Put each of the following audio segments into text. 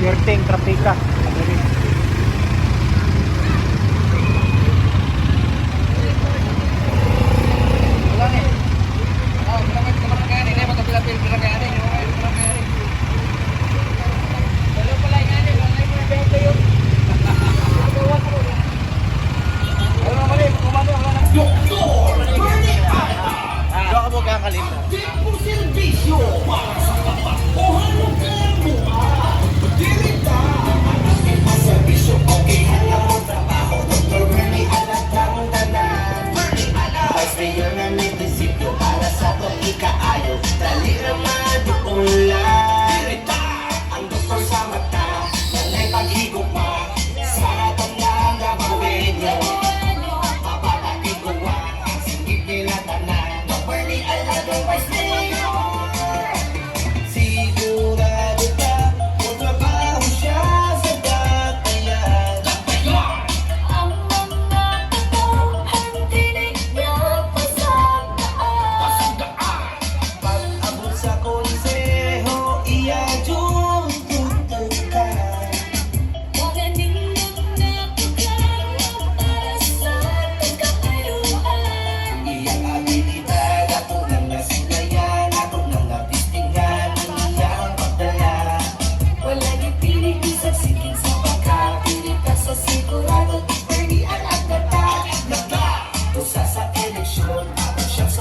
Perting trapika.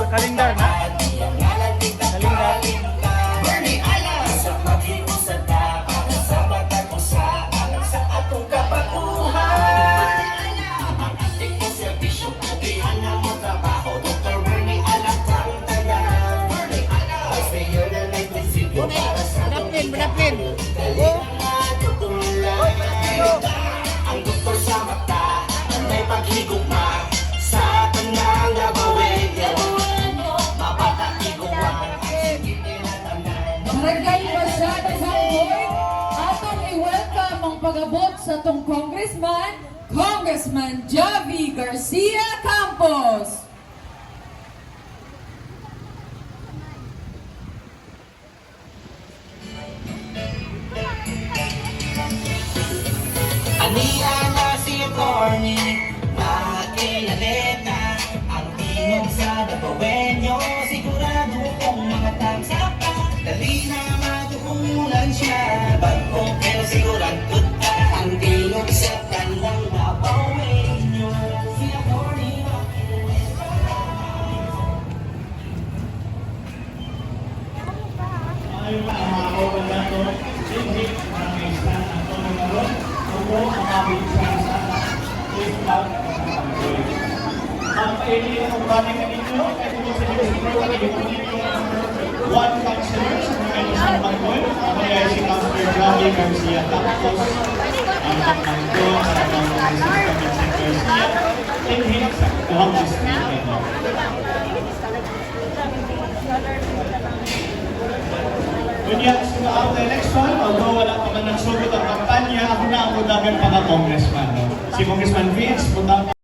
Kalendar na. Kalendar. Bernie alam sa maghimo sa dapat sa matag usa alang sa atong kabaguhan. Ang ating mo serbisyo agihan na mo trabaho. Dr. Bernie alam kang tanan. Bernie alam mas mayor na may prinsipyo para sa atong ikaw. Ang doktor sa mata ang may paghigugma sa tanang gabawin. Barangay Pasada Samboy, atong i-welcome ang pag-abot sa tong Congressman Javi Garcia Campos. Ania na si Atty. Makilaleta ang tinong sa Dabawenyo. Sigurado kong mga tamsa pa. Dali na matukulan siya. Bago pero sigurado ta ang tinong sa kanang Dabawenyo. Si Atty. Makilaleta. Ayun ang mga kawalan ko, hindi ang isang ang tumulong ako ang mabilisan sa Facebook. Ang pailihan ng balik na ninyo ay kung sa one counselor sa mga isang pangkol, ang ay si Counselor Javi Garcia Campos, ang pangkol sa mga isang Garcia, and him sa kuhang district. Kunya, sa after election, although wala pa man nagsugod ang kampanya, ako na ang udagan pa na congressman. No? Si Congressman Vince, punta